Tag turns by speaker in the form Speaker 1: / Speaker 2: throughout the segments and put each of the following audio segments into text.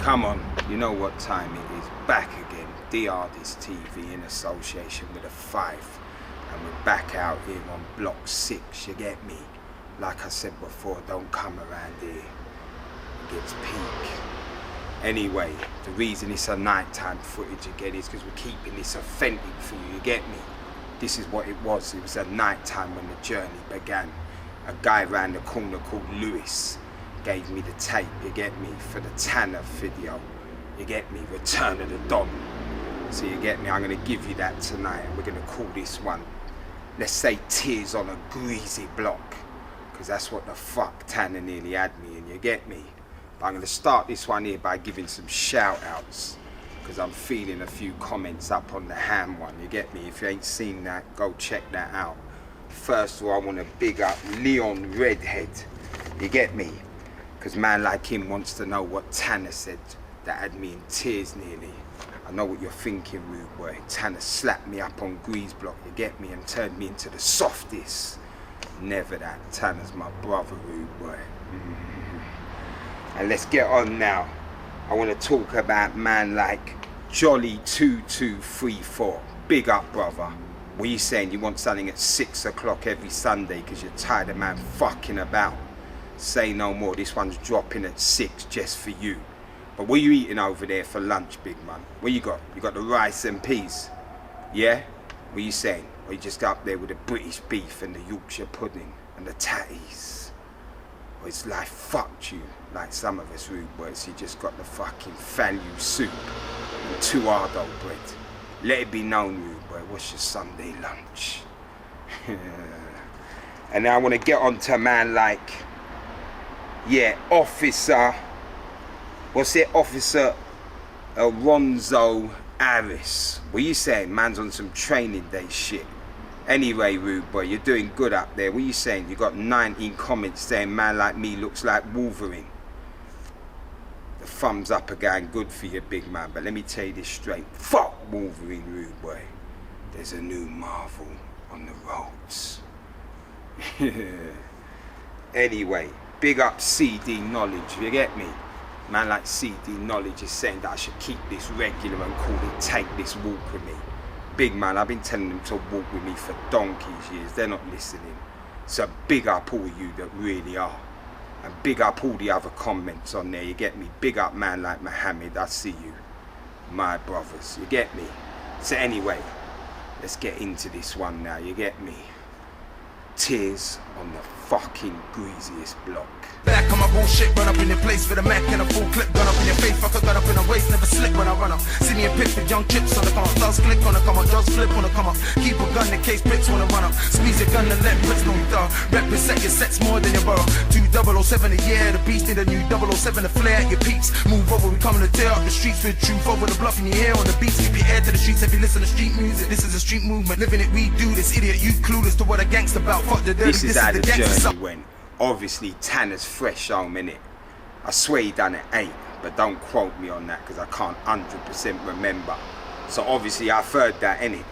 Speaker 1: Come on, you know what time it is. Back again, DARDEST TV in association with a 5. And we're back out here on block 6, you get me? Like I said before, don't come around here. It gets peak. Anyway, the reason it's a nighttime footage again is because we're keeping this authentic for you get me? This is what it was a nighttime when the journey began. A guy round the corner called Lewis gave me the tape, you get me, for the Tanna video, you get me, Return of the Don. So you get me, I'm gonna give you that tonight and we're gonna call this one, let's say Tears on a Greasy Bloc, because that's what the fuck Tanna nearly had me in, you get me. But I'm gonna start this one here by giving some shout outs, because I'm feeling a few comments up on the ham one, you get me. If you ain't seen that, go check that out. First of all, I wanna big up Leon Redhead, you get me? Because man like him wants to know what Tanna said that had me in tears nearly. I know what you're thinking, rude boy. Tanna slapped me up on Greasy Bloc, you get me, and turned me into the softest. Never that. Tanna's my brother, rude boy. And let's get on now. I want to talk about man like Jolly2234. Big up, brother. What are you saying? You want something at 6 o'clock every Sunday because you're tired of man fucking about? Say no more, this one's dropping at 6 just for you. But what are you eating over there for lunch, big man? What you got? You got the rice and peas? Yeah? What are you saying? Or you just up there with the British beef and the Yorkshire pudding and the tatties? Or it's like fucked you, like some of us rude boys. You just got the fucking value soup and 2 Ardo bread. Let it be known, rude boy, what's your Sunday lunch? And now I want to get on to a man like, yeah, Officer, what's it, Officer Alonzo Harris. What are you saying? Man's on some training day shit. Anyway, rude boy, you're doing good up there. What are you saying? You got 19 comments saying man like me looks like Wolverine. The thumbs up are going good for you, big man. But let me tell you this straight. Fuck Wolverine, rude boy. There's a new Marvel on the ROADZ. Anyway, big up CD Knowledge, you get me? Man like CD Knowledge is saying that I should keep this regular and call it Take This Walk With Me. Big man, I've been telling them to walk with me for donkey's years. They're not listening. So big up all of you that really are. And big up all the other comments on there, you get me? Big up man like Mohammed, I see you. My brothers, you get me? So anyway, let's get into this one now, you get me? Tears on the fucking greasiest block.
Speaker 2: Back on my bullshit, run up in your place for the Mac and a full clip, gun up in your face, fucker gun up in the waist, never slip when I run up. See me in pics with young chips on the come up, does click on the come up, does flip on the come up. Keep a gun in case bricks wanna run up. Squeeze your gun and let bricks know you thorough. Represent your sets more than your borough. 2007 a year, the beast in the new 007 to flare at your peeps. Move over, we coming to tear up the streets with truth over the bluff in your hair on the beats. Keep your ear to the streets if you listen to street music. This is a street movement, living it we do. This idiot, you clueless to what a gangster about. Fuck the dirty,
Speaker 1: this is how the journey went. Obviously Tanna's fresh home innit. I swear he done it 8, but don't quote me on that because I can't 100% remember. So obviously I've heard that innit.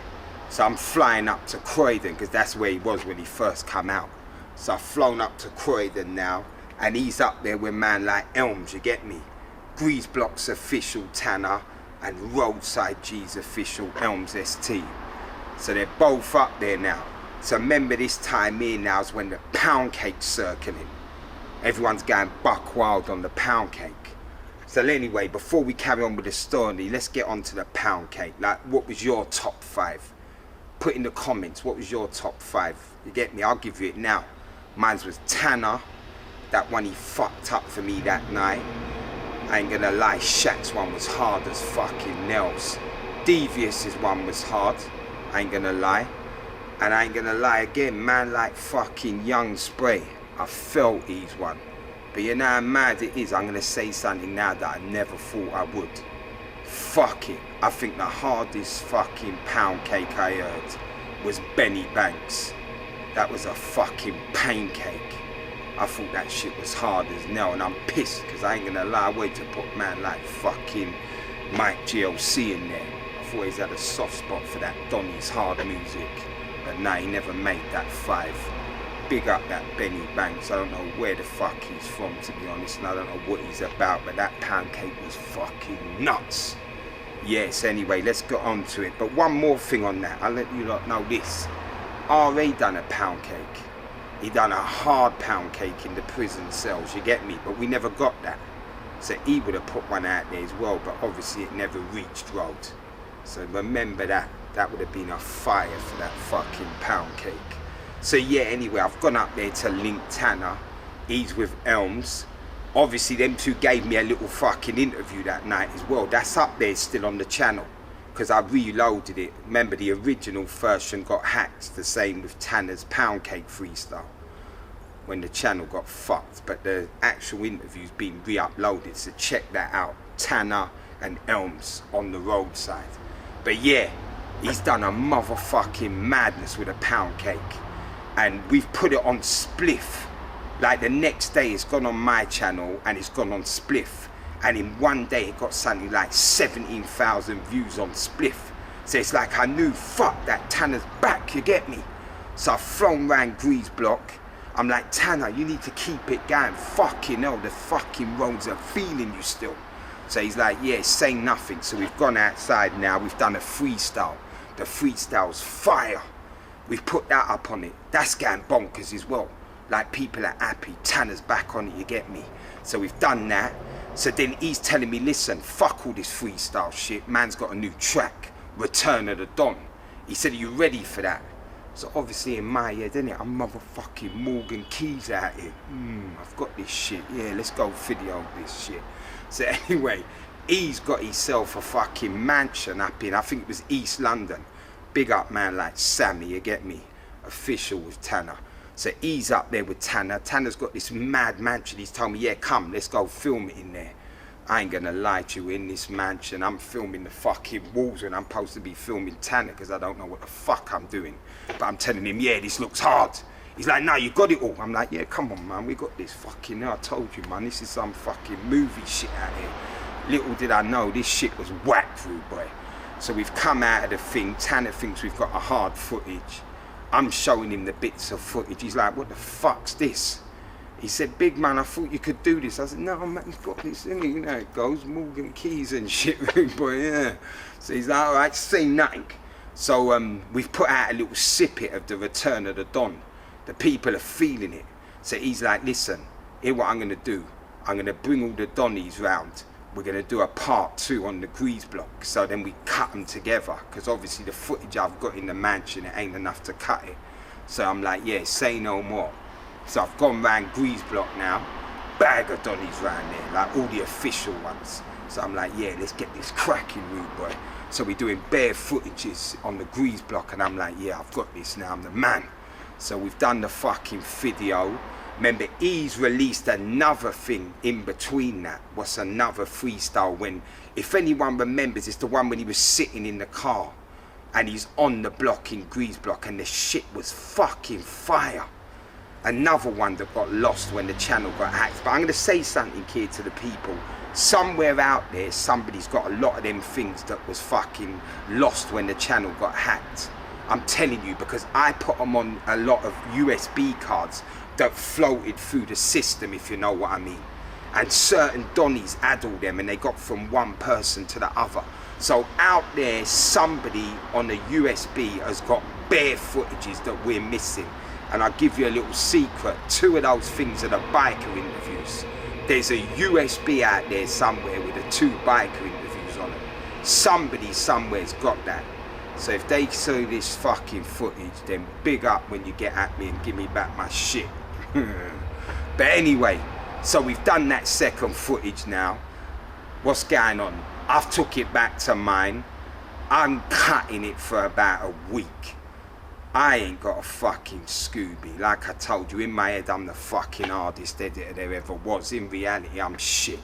Speaker 1: So I'm flying up to Croydon because that's where he was when he first come out. So I've flown up to Croydon now and he's up there with man like Elms, you get me? Greasy Bloc's official Tanna and Roadside G's official Elms ST. So they're both up there now. So remember this time here now is when the pound cake's circling. Everyone's going buck wild on the pound cake. So anyway, before we carry on with the story, let's get on to the pound cake. Like, what was your top 5? Put in the comments, what was your top 5? You get me? I'll give you it now. Mine was Tanna. That one he fucked up for me that night. I ain't gonna lie, Shaq's one was hard as fucking nails. Devious's one was hard. I ain't gonna lie. And I ain't gonna lie again, man like fucking Young Spray. I felt he's one. But you know how mad it is, I'm gonna say something now that I never thought I would. Fuck it. I think the hardest fucking pound cake I heard was Benny Banks. That was a fucking pancake. I thought that shit was hard as nail and I'm pissed because I ain't gonna lie, I wait to put man like fucking Mike GLC in there. I thought he's had a soft spot for that Donny's hard music. But nah, he never made that 5. big up that Benny Banks. I don't know where the fuck he's from, to be honest, and I don't know what he's about, but that pound cake was fucking nuts. Yes, anyway, let's get on to it. But one more thing on that, I'll let you lot know this. RA done a pound cake. He done a hard pound cake in the prison cells, you get me? But we never got that. So he would have put one out there as well, but obviously it never reached ROADZ. So remember that. That would have been a fire for that fucking pound cake. So yeah, anyway, I've gone up there to link Tanna. He's with Elms. Obviously, them two gave me a little fucking interview that night as well. That's up there still on the channel, because I reloaded it. Remember, the original version got hacked, the same with Tanna's pound cake freestyle, when the channel got fucked. But the actual interview's been re-uploaded, so check that out. Tanna and Elms on the ROADZ side. But yeah, he's done a motherfucking madness with a pound cake. And we've put it on Spliff. Like the next day it's gone on my channel and it's gone on Spliff. And in one day it got something like 17,000 views on Spliff. So it's like I knew, fuck, that Tanna's back, you get me? So I've thrown round Greasy Bloc. I'm like, Tanna, you need to keep it going. Fucking hell, the fucking roads are feeling you still. So he's like, yeah, say nothing. So we've gone outside now, we've done a freestyle. The freestyle's fire. We've put that up on it. That's going bonkers as well. Like, people are happy. Tanna's back on it, you get me? So we've done that. So then he's telling me, listen, fuck all this freestyle shit. Man's got a new track, Return of the Don. He said, are you ready for that? So obviously in my head, innit, I'm motherfucking Morgan Keys out here. I've got this shit. Yeah, let's go video this shit. So anyway, he's got himself a fucking mansion up in, I think it was East London. Big up man like Sammy, you get me? Official with Tanna. So he's up there with Tanna. Tanna's got this mad mansion. He's told me, yeah, come, let's go film it in there. I ain't gonna lie to you, in this mansion, I'm filming the fucking walls when I'm supposed to be filming Tanna, because I don't know what the fuck I'm doing. But I'm telling him, yeah, this looks hard. He's like, no, you got it all. I'm like, yeah, come on, man, we got this fucking, I told you, man, this is some fucking movie shit out here. Little did I know, this shit was whack, rude boy. So we've come out of the thing. Tanna thinks we've got a hard footage. I'm showing him the bits of footage. He's like, what the fuck's this? He said, big man, I thought you could do this. I said, no, man, he's got this thing. You know it goes, Morgan Keys and shit, boy, yeah. So he's like, all right, say nothing. So we've put out a little snippet of the Return of the Don. The people are feeling it. So he's like, listen, here what I'm going to do. I'm going to bring all the Donnies round. We're going to do a part 2 on the Greasy Bloc. So then we cut them together. Because obviously the footage I've got in the mansion, it ain't enough to cut it. So I'm like, yeah, say no more. So I've gone round Greasy Bloc now. Bag of Donnies round there. Like all the official ones. So I'm like, yeah, let's get this cracking, rude boy. So we're doing bare footages on the Greasy Bloc. And I'm like, yeah, I've got this now. I'm the man. So we've done the fucking video. Remember, he's released another thing in between that. What's another freestyle when, if anyone remembers, it's the one when he was sitting in the car and he's on the block in Greasy Bloc and the shit was fucking fire. Another one that got lost when the channel got hacked. But I'm going to say something here to the people. Somewhere out there, somebody's got a lot of them things that was fucking lost when the channel got hacked. I'm telling you, because I put them on a lot of USB cards that floated through the system, if you know what I mean. And certain Donnies addled them and they got from one person to the other. So out there, somebody on a USB has got bare footages that we're missing. And I'll give you a little secret. 2 of those things are the biker interviews. There's a USB out there somewhere with the 2 biker interviews on it. Somebody somewhere's got that. So if they see this fucking footage, then big up when you get at me and give me back my shit. But anyway, so we've done that second footage now. What's going on? I've took it back to mine. I'm cutting it for about a week. I ain't got a fucking Scooby. Like I told you, in my head I'm the fucking hardest editor there ever was. In reality, I'm shit.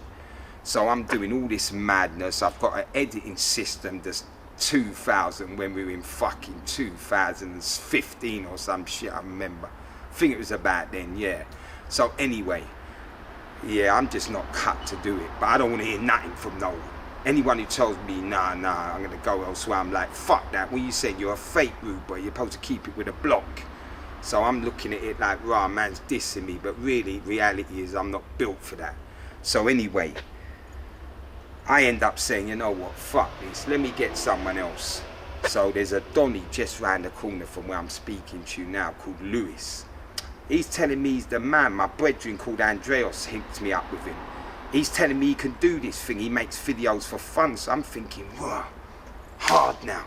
Speaker 1: So I'm doing all this madness. I've got an editing system that's 2000 when we were in fucking 2015 or some shit, I remember. I think it was about then, yeah. So anyway, yeah, I'm just not cut to do it. But I don't want to hear nothing from no one. Anyone who tells me, nah, I'm going to go elsewhere, I'm like, fuck that. When you said you're a fake rude boy, you're supposed to keep it with a block. So I'm looking at it like, rah, man's dissing me, but really, reality is I'm not built for that. So anyway, I end up saying, you know what, fuck this, let me get someone else. So there's a Donny just round the corner from where I'm speaking to you now called Lewis. He's telling me he's the man. My brethren called Andreas hinked me up with him. He's telling me he can do this thing. He makes videos for fun. So I'm thinking, wow, hard now.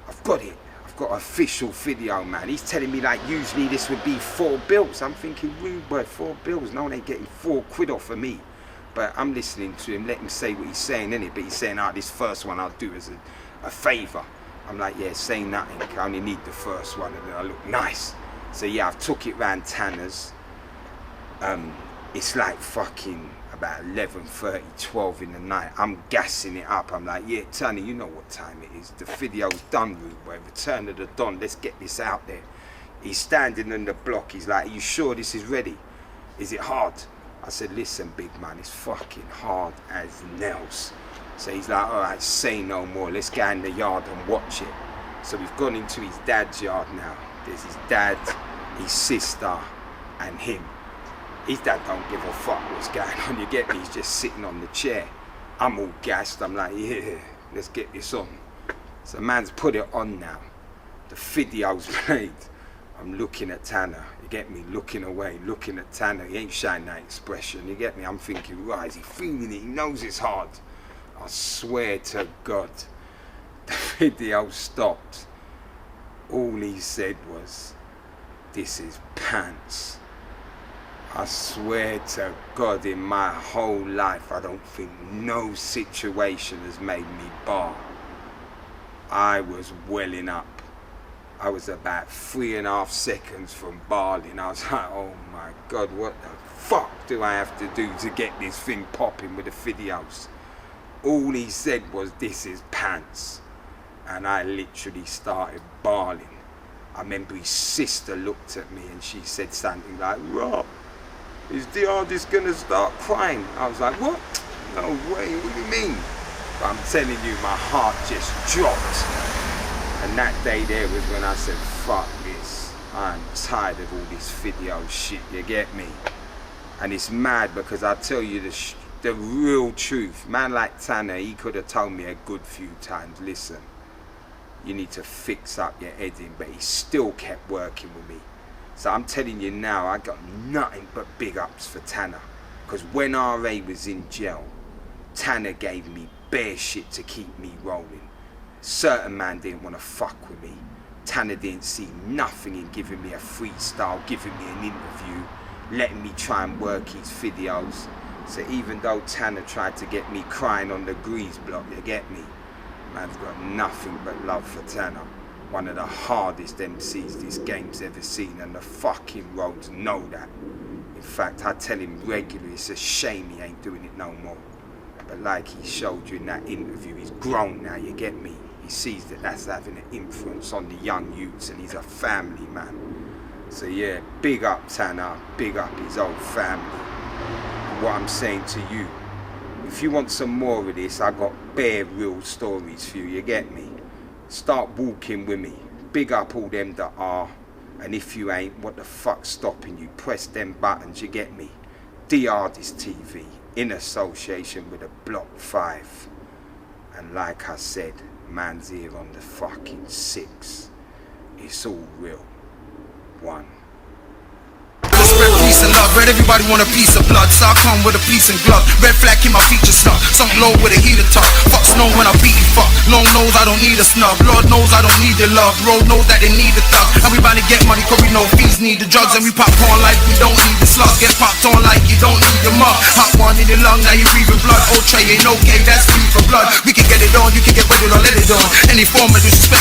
Speaker 1: I've got it. I've got an official video, man. He's telling me like usually this would be $4 I'm thinking, rude word, $4. No one ain't getting £4 off of me. But I'm listening to him, let him say what he's saying, innit? But he's saying, this first one I'll do as a favour. I'm like, yeah, say nothing. I only need the first one and then I look nice. So yeah, I've took it round Tanna's. It's like fucking about 11:30, 12 in the night. I'm gassing it up. I'm like, yeah, Tana, you know what time it is. The video's done, rude boy. Return of the Don. Let's get this out there. He's standing on the block. He's like, are you sure this is ready? Is it hard? I said, listen, big man, it's fucking hard as nails. So he's like, all right, say no more. Let's go in the yard and watch it. So we've gone into his dad's yard now. There's his dad, his sister, and him. His dad don't give a fuck what's going on. You get me? He's just sitting on the chair. I'm all gassed. I'm like, yeah, let's get this on. So man's put it on now. The video's played. I'm looking at Tanna. You get me? Looking away, looking at Tanna. He ain't showing that expression. You get me? I'm thinking, right, is he feeling it? He knows it's hard. I swear to God, the video stopped. All he said was, this is pants. I swear to God, in my whole life, I don't think no situation has made me bar. I was welling up. I was about 3.5 seconds from bawling. I was like, oh my God, what the fuck do I have to do to get this thing popping with the videos? All he said was, this is pants. And I literally started bawling. I remember his sister looked at me and she said something like, Rob, is DARDEST gonna start crying? I was like, what? No way, what do you mean? But I'm telling you, my heart just dropped. And that day there was when I said, fuck this. I'm tired of all this video shit, you get me? And it's mad because I tell you the real truth. Man like Tanna, he could have told me a good few times, listen, you need to fix up your heading, but he still kept working with me. So I'm telling you now, I got nothing but big ups for Tanna. Because when RA was in jail, Tanna gave me bare shit to keep me rolling. Certain man didn't want to fuck with me. Tanna didn't see nothing in giving me a freestyle, giving me an interview, letting me try and work his videos. So even though Tanna tried to get me crying on the Greasy Bloc, you get me? Man's got nothing but love for Tanna. One of the hardest MCs this game's ever seen, and the fucking ROADZ know that. In fact, I tell him regularly, it's a shame he ain't doing it no more. But like he showed you in that interview, he's grown now, you get me? He sees that that's having an influence on the young youths, and he's a family man. So yeah, big up Tanna, big up his whole family. And what I'm saying to you, if you want some more of this, I got bare real stories for you, you get me? Start walking with me. Big up all them that are. And if you ain't, what the fuck's stopping you? Press them buttons, you get me? DARDEST TV, in association with a Block 5. And like I said, man's here on the fucking 6. It's all real. 1.
Speaker 2: Spread peace and love, red everybody want a piece of blood. So I come with a piece and glove. Red flag in my feature stuff. Sunk low with a heater top. Fucks know when I beat you fuck. Long knows I don't need a snub. Lord knows I don't need the love. Road knows that they need the thug. Everybody get money cause we know fees need the drugs. And we pop on like we don't need the slugs. Get popped on like you don't need the mug. Hot one in your lung, now you breathing blood. Old Trey ain't okay, that's free for blood. We can get it on, you can get with it or let it on. Any form of disrespect